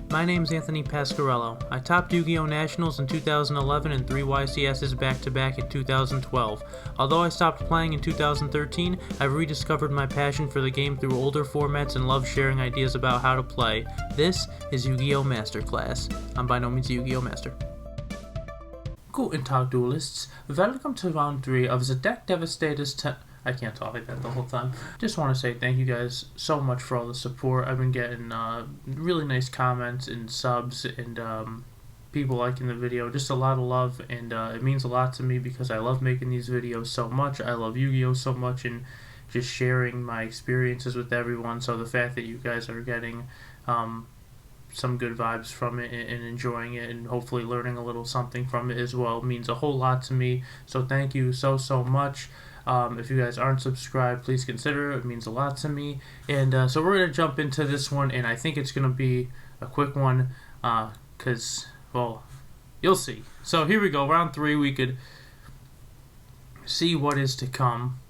My name's Anthony Pasquarello. I topped Yu-Gi-Oh! Nationals in 2011 and 3 YCSs back-to-back in 2012. Although I stopped playing in 2013, I've rediscovered my passion for the game through older formats and love sharing ideas about how to play. This is Yu-Gi-Oh! Masterclass. I'm by no means a Yu-Gi-Oh! Master. Guten Tag, duelists. Welcome to round 3 of the deck Devastators I can't talk like that the whole time. Just want to say thank you guys so much for all the support. I've been getting really nice comments and subs and people liking the video. Just a lot of love, and it means a lot to me because I love making these videos so much. I love Yu-Gi-Oh! So much and just sharing my experiences with everyone. So the fact that you guys are getting some good vibes from it and enjoying it and hopefully learning a little something from it as well means a whole lot to me. So thank you so much. If you guys aren't subscribed, please consider it. It means a lot to me. And so we're going to jump into this one, and I think it's going to be a quick one because, well, you'll see. So here we go. Round 3, we could see what is to come,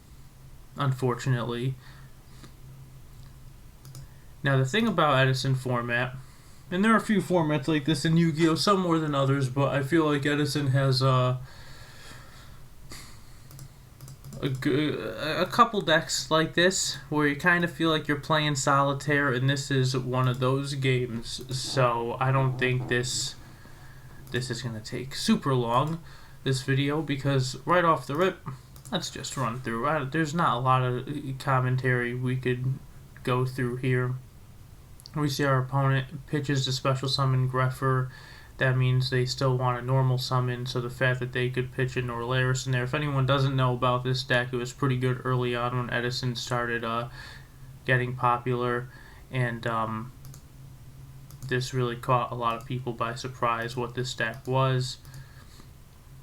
unfortunately. Now, the thing about Edison format, and there are a few formats like this in Yu-Gi-Oh! Some more than others, but I feel like Edison has a couple decks like this where you kind of feel like you're playing solitaire, and this is one of those games. So I don't think this is going to take super long, this video, because right off the rip, let's just run through. There's not a lot of commentary we could go through here. We see our opponent pitches the special summon Greffer. That means they still want a normal summon, so the fact that they could pitch a Norleras in there. If anyone doesn't know about this deck, it was pretty good early on when Edison started getting popular, and this really caught a lot of people by surprise what this deck was.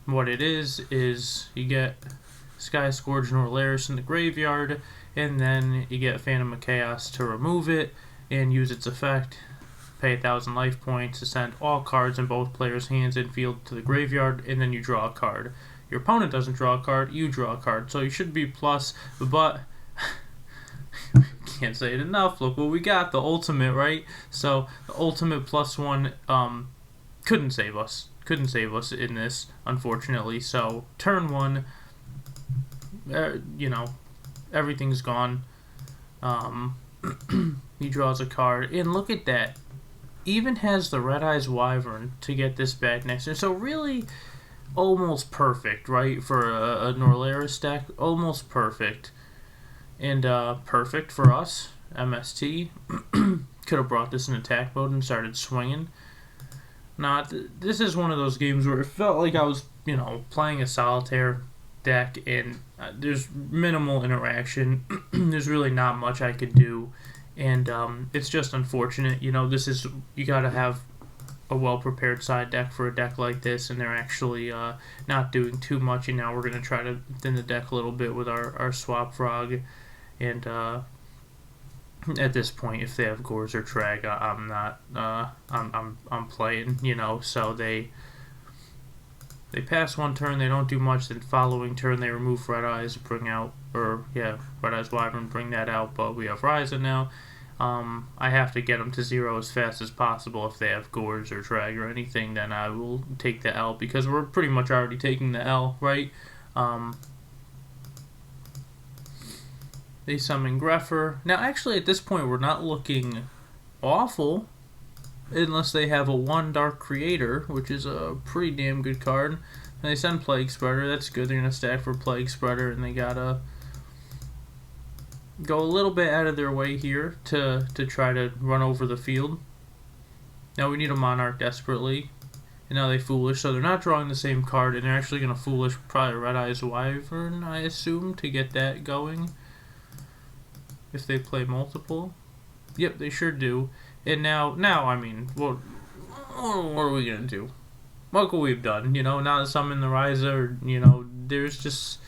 What it is you get Sky Scourge Norleras in the graveyard, and then you get Phantom of Chaos to remove it and use its effect. Pay 1,000 life points to send all cards in both players' hands and field to the graveyard, and then you draw a card. Your opponent doesn't draw a card, you draw a card. So you should be plus, but can't say it enough. Look what we got, the ultimate, right? So the ultimate +1 couldn't save us. Couldn't save us in this, unfortunately. So turn 1, everything's gone. He draws a card, and look at that. Even has the Red Eyes Wyvern to get this back next turn. So really almost perfect, right? For a Norleras deck, almost perfect. And perfect for us, MST. Could have brought this in attack mode and started swinging. Now, this is one of those games where it felt like I was, playing a solitaire deck, and there's minimal interaction. There's really not much I could do. And it's just unfortunate, you gotta have a well-prepared side deck for a deck like this, and they're actually not doing too much. And now we're gonna try to thin the deck a little bit with our Swap Frog, and at this point, if they have Gores or Trag, I'm not, I'm playing, So they pass one turn, they don't do much. Then following turn, they remove Red Eyes, bring out, Red Eyes Wyvern, bring that out. But we have Ryza now. I have to get them to 0 as fast as possible. If they have Gores or Drag or anything, then I will take the L, because we're pretty much already taking the L, right? They summon Greffer. Now, actually, at this point, we're not looking awful, unless they have a 1 Dark Creator, which is a pretty damn good card. And they send Plague Spreader. That's good. They're going to stack for Plague Spreader, and they got to go a little bit out of their way here to try to run over the field. Now we need a Monarch desperately. And now they Foolish, so they're not drawing the same card, and they're actually going to Foolish probably Red Eyes Wyvern, I assume, to get that going. If they play multiple. Yep, they sure do. And now, I mean, what are we going to do? Look what we've done, not summon the Ryza, or, there's just,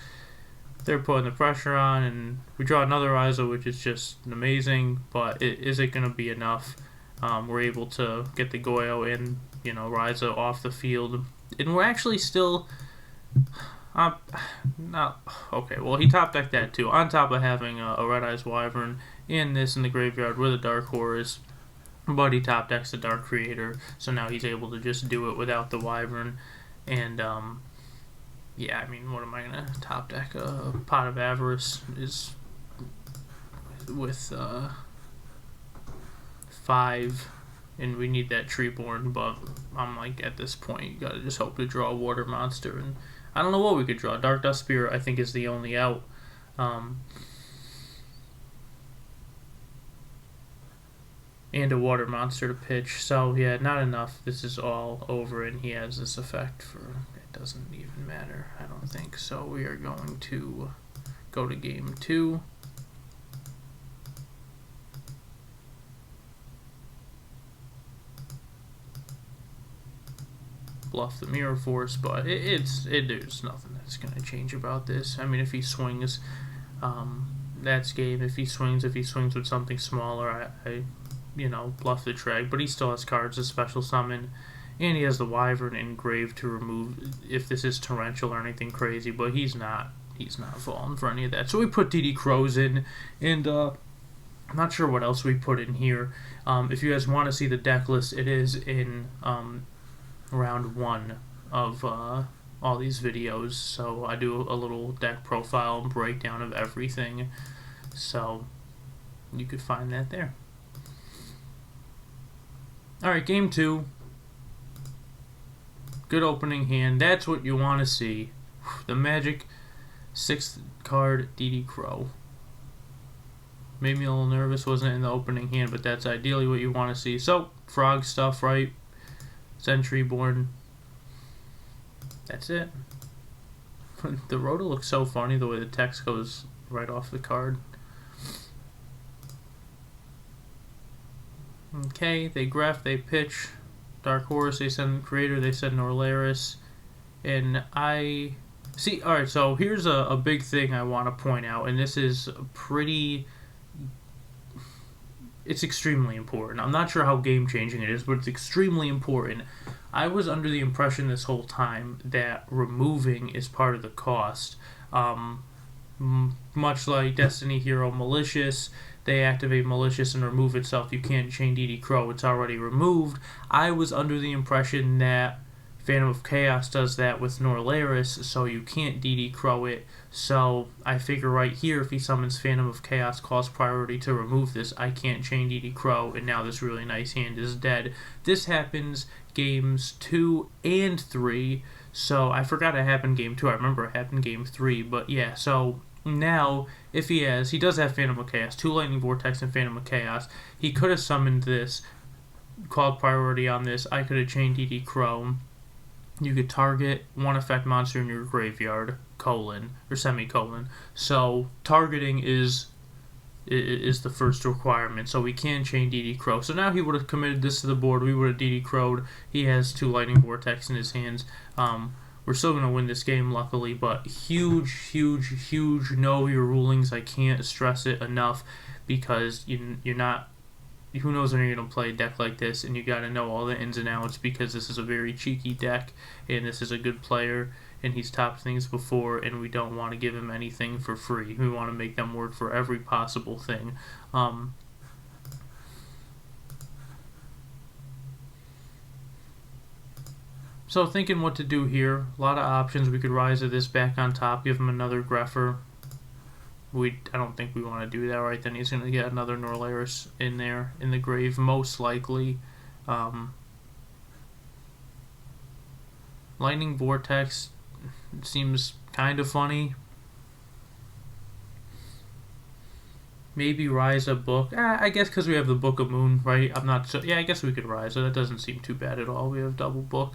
they're putting the pressure on, and we draw another Ryza, which is just amazing, but is it going to be enough? We're able to get the Goyo and, Ryza off the field, and we're actually still, okay, well, he top decked that too, on top of having a Red Eyes Wyvern and this in the graveyard with a Dark Horse. but he top decks the Dark Creator, so now he's able to just do it without the Wyvern. And yeah, I mean, what am I gonna top deck? Pot of Avarice is with 5, and we need that Treeborn, but I'm like, at this point, you gotta just hope to draw a water monster, and I don't know what we could draw. Dark Dust Spirit, I think, is the only out. And a water monster to pitch, so yeah, not enough. This is all over, and he has this effect for, it doesn't even matter, I don't think. So we are going to go to game 2. Bluff the Mirror Force, but there's nothing that's going to change about this. I mean, if he swings, that's game. If he swings with something smaller, I you know, bluff the Treg, but he still has cards to special summon, and he has the Wyvern engraved to remove if this is torrential or anything crazy, but he's not falling for any of that. So we put DD Crows in, and I'm not sure what else we put in here. If you guys want to see the deck list, it is in round 1 of all these videos, so I do a little deck profile and breakdown of everything, so you could find that there. Alright, game 2. Good opening hand. That's what you want to see. The magic 6th card, DD Crow. Made me a little nervous, wasn't in the opening hand, but that's ideally what you want to see. So, frog stuff, right? Treeborn. That's it. The Rhoda looks so funny, the way the text goes right off the card. Okay, they graph, they pitch. Dark Horse, they send Creator, they send Norleras. And I... See, alright, so here's a big thing I want to point out, and this is pretty... It's extremely important. I'm not sure how game-changing it is, but it's extremely important. I was under the impression this whole time that removing is part of the cost. Much like Destiny Hero Malicious, they activate Malicious and remove itself. You can't chain DD Crow, it's already removed. I was under the impression that Phantom of Chaos does that with Norleras, so you can't DD Crow it. So I figure right here, if he summons Phantom of Chaos, cost priority to remove this, I can't chain DD Crow, and now this really nice hand is dead. This happens games 2 and 3, so I forgot it happened game 2. I remember it happened game 3, but yeah, so now, if he does have Phantom of Chaos, 2 Lightning Vortex and Phantom of Chaos. He could have summoned this, called priority on this. I could have chained DD Crow. You could target 1 effect monster in your graveyard, colon, or semicolon. So, targeting is the first requirement. So we can chain DD Crow. So now he would have committed this to the board. We would have DD Crowed. He has 2 Lightning Vortex in his hands. We're still going to win this game, luckily, but huge know your rulings. I can't stress it enough, because you're not... Who knows when you're going to play a deck like this, and you got to know all the ins and outs, because this is a very cheeky deck, and this is a good player, and he's topped things before, and we don't want to give him anything for free. We want to make them work for every possible thing. So thinking what to do here, a lot of options. We could rise of this back on top, give him another Greffer. I don't think we want to do that right then. He's going to get another Norleras in there, in the grave, most likely. Lightning Vortex seems kind of funny. Maybe Rise a Book. I guess because we have the Book of Moon, right? I'm not so... Yeah, I guess we could Rise. That doesn't seem too bad at all. We have double Book.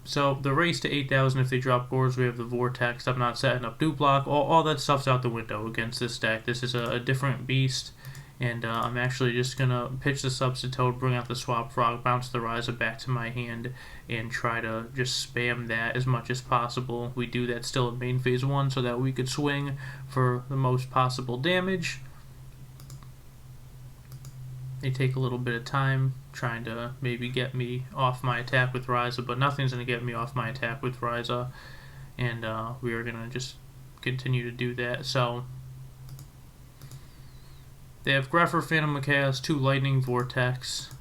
So the race to 8,000, if they drop Gores, we have the Vortex. I'm not setting up Duplock. All that stuff's out the window against this deck. This is a different beast, and I'm actually just going to pitch the Substitute, bring out the Swap Frog, bounce the Ryza back to my hand, and try to just spam that as much as possible. We do that still in main phase 1 so that we could swing for the most possible damage. They take a little bit of time trying to maybe get me off my attack with Ryza, but nothing's going to get me off my attack with Ryza, and we are going to just continue to do that. So They have Grepher, Phantom of Chaos, 2 Lightning Vortex.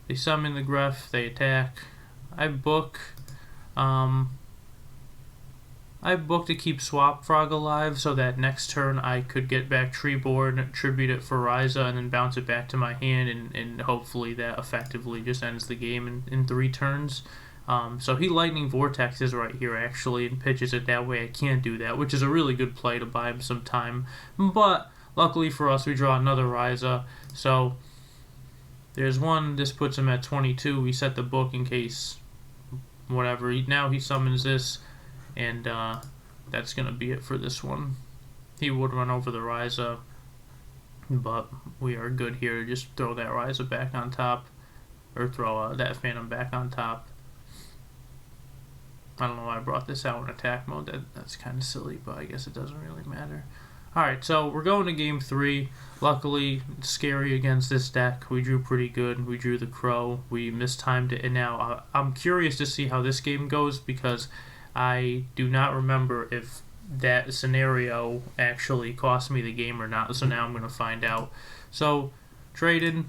They summon the Greph, they attack. I book to keep Swap Frog alive so that next turn I could get back Treeborn, tribute it for Ryza, and then bounce it back to my hand, and hopefully that effectively just ends the game in 3 turns. So he Lightning Vortexes right here actually and pitches it that way. I can't do that, which is a really good play to buy him some time. But luckily for us, we draw another Ryza. So there's one. This puts him at 22. We set the book in case whatever. Now he summons this, and that's going to be it for this one. He would run over the Ryza, but we are good here to just throw that Ryza back on top, or throw that Phantom back on top. I don't know why I brought this out in attack mode. That's kind of silly, but I guess it doesn't really matter. Alright, so we're going to game 3. Luckily, it's scary against this deck. We drew pretty good. We drew the Crow. We mistimed it, and now I'm curious to see how this game goes because I do not remember if that scenario actually cost me the game or not, so now I'm going to find out. So, traded.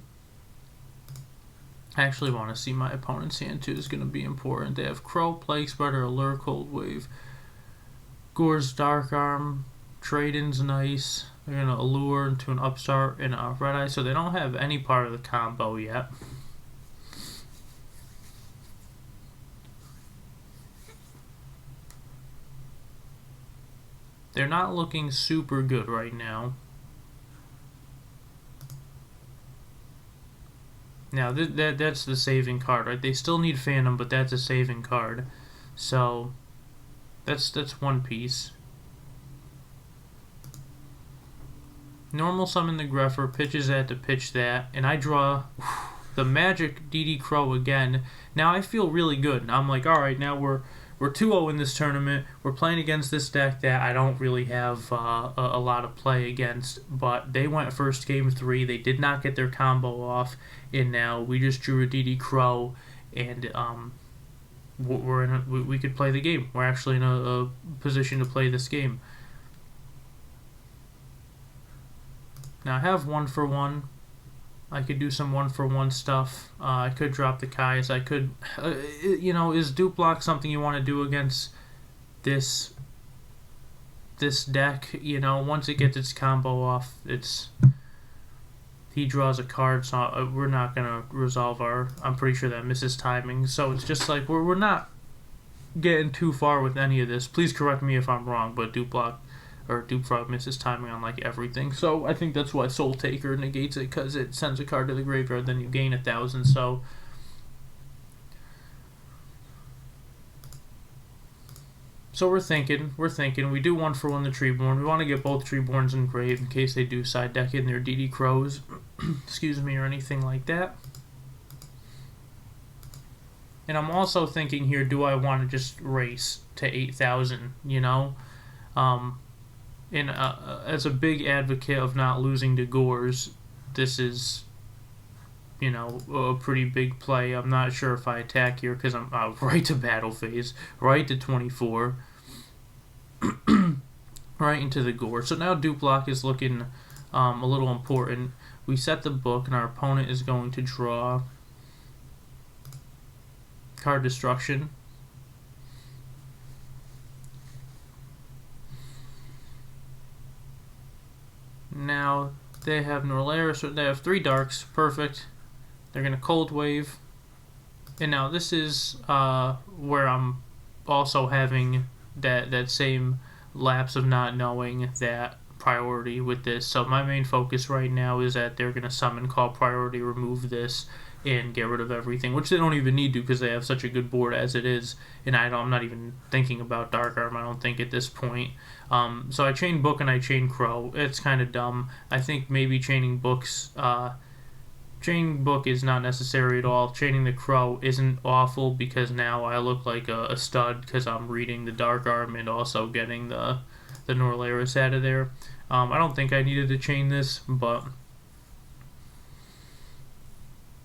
I actually want to see my opponent's hand too. Is going to be important. They have Crow, Plague Spreader, Allure, Cold Wave, Gore's Dark Arm. Trade-in's nice. They're going to Allure into an Upstart and a Red Eye, so they don't have any part of the combo yet. They're not looking super good right now. Now, that's the saving card, right? They still need Phantom, but that's a saving card. So, that's one piece. Normal summon the Grepher, pitches that to pitch that, and I draw the Magic DD Crow again. Now I feel really good. I'm like, alright, now we're 2-0 in this tournament. We're playing against this deck that I don't really have a lot of play against, but they went first game 3. They did not get their combo off, and now we just drew a DD Crow, and we could play the game. We're actually in a position to play this game. Now I have 1-for-1. I could do some 1-for-1 stuff. I could drop the Kais. I could, is Dupe Block something you want to do against this deck? Once it gets its combo off, he draws a card, so we're not gonna resolve I'm pretty sure that misses timing. So it's just like we're not getting too far with any of this. Please correct me if I'm wrong, but Dupe Block or Dupe Frog misses timing on like everything. So I think that's why Soul Taker negates it, because it sends a card to the graveyard, then you gain 1,000. So we're thinking we do 1-for-1 the Treeborn. We want to get both Treeborns in grave in case they do side deck in their DD Crows, excuse me, or anything like that. And I'm also thinking here, do I want to just race to 8,000? And as a big advocate of not losing to Gores, this is, a pretty big play. I'm not sure if I attack here because I'm right to battle phase, right to 24, right into the Gore. So now Dupe Block is looking a little important. We set the book, and our opponent is going to draw card destruction. Now they have Norleras, so they have 3 darks, perfect. They're going to Cold Wave. And now this is where I'm also having that same lapse of not knowing that priority with this. So my main focus right now is that they're going to summon, call priority, remove this, and get rid of everything, which they don't even need to because they have such a good board as it is. And I'm not even thinking about Dark Arm, I don't think, at this point. So I chain Book and I chain Crow. It's kind of dumb. I think maybe chaining Books... chaining Book is not necessary at all. Chaining the Crow isn't awful because now I look like a stud because I'm reading the Dark Arm and also getting the Norleras out of there. I don't think I needed to chain this, but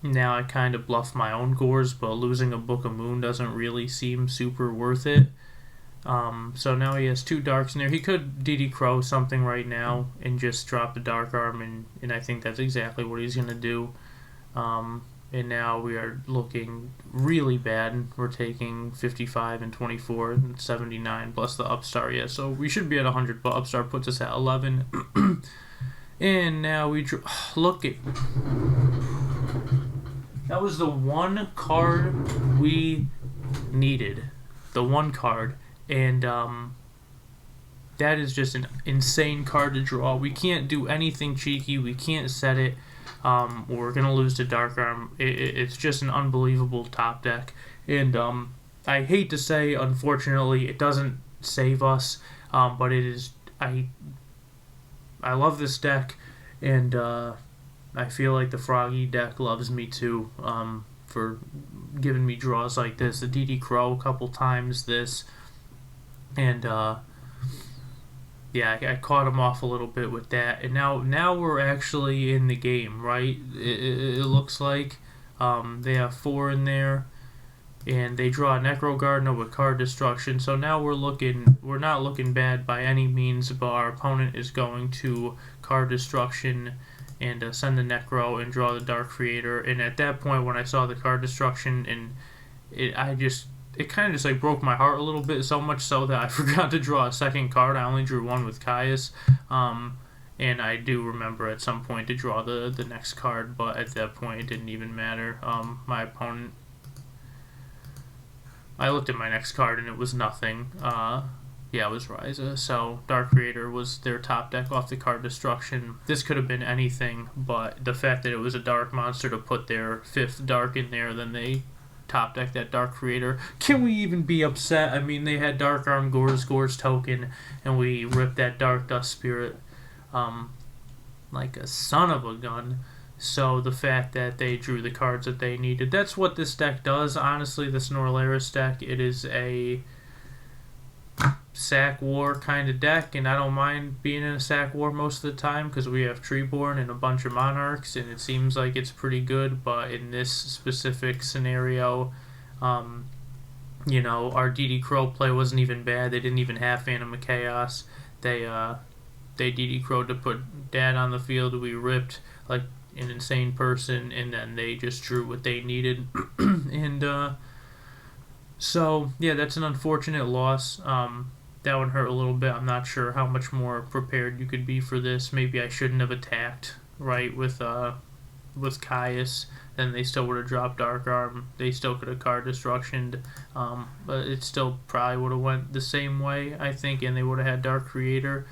now I kind of bluff my own Gores, but losing a Book of Moon doesn't really seem super worth it. So now he has 2 darks in there. He could DD Crow something right now and just drop the Dark Arm, and I think that's exactly what he's going to do. And now we are looking really bad. We're taking 55 and 24 and 79 plus the Upstart. Yeah, so we should be at 100, but Upstart puts us at 11. And now we look at... That was the one card we needed. The one card. And that is just an insane card to draw. We can't do anything cheeky. We can't set it. We're going to lose to Dark Arm. It's just an unbelievable top deck. And I hate to say, unfortunately, it doesn't save us. But it is... I love this deck. And I feel like the Froggy deck loves me too. For giving me draws like this. The DD Crow a couple times this. And yeah, I caught him off a little bit with that, and now we're actually in the game, right? It looks like they have 4 in there, and they draw a Necro Gardener with card destruction. So now we're not looking bad by any means, but our opponent is going to card destruction and send the Necro and draw the Dark Creator. And at that point, when I saw the card destruction, and it kind of just like broke my heart a little bit, so much so that I forgot to draw a second card. I only drew one with Caius, and I do remember at some point to draw the next card, but at that point it didn't even matter. My opponent, I looked at my next card and it was nothing. Yeah, it was Ryza. So Dark Creator was their top deck off the card destruction. This could have been anything, but the fact that it was a dark monster to put their 5th dark in there, then they top deck that Dark Creator. Can we even be upset? I mean, they had Dark Arm Gore's token, and we ripped that Dark Dust Spirit like a son of a gun. So the fact that they drew the cards that they needed, that's what this deck does. Honestly, this Norleras deck, it is a sack war kind of deck, and I don't mind being in a sack war most of the time because we have Treeborn and a bunch of Monarchs, and it seems like it's pretty good. But in this specific scenario, you know, our DD Crow play wasn't even bad. They didn't even have Phantom of Chaos. They DD Crow'd to put Dad on the field. We ripped like an insane person, and then they just drew what they needed. And so yeah, that's an unfortunate loss. That one hurt a little bit. I'm not sure how much more prepared you could be for this. Maybe I shouldn't have attacked right with Caius. Then they still would have dropped Dark Arm. They still could have card destructioned, but it still probably would have went the same way, I think, and they would have had Dark Creator.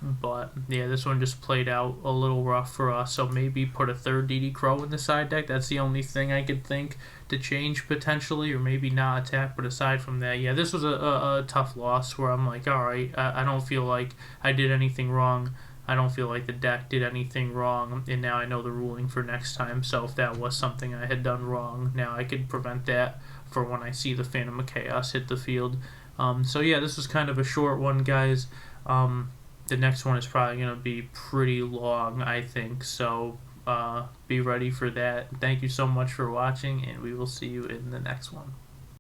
But yeah, this one just played out a little rough for us. So maybe put a 3rd DD Crow in the side deck. That's the only thing I could think to change potentially, or maybe not attack. But aside from that, yeah, this was a tough loss where I'm like, all right, I don't feel like I did anything wrong. I don't feel like the deck did anything wrong, and now I know the ruling for next time. So if that was something I had done wrong, now I could prevent that for when I see the Phantom of Chaos hit the field. So yeah, this was kind of a short one, guys. The next one is probably going to be pretty long, I think, so be ready for that. Thank you so much for watching, and we will see you in the next one.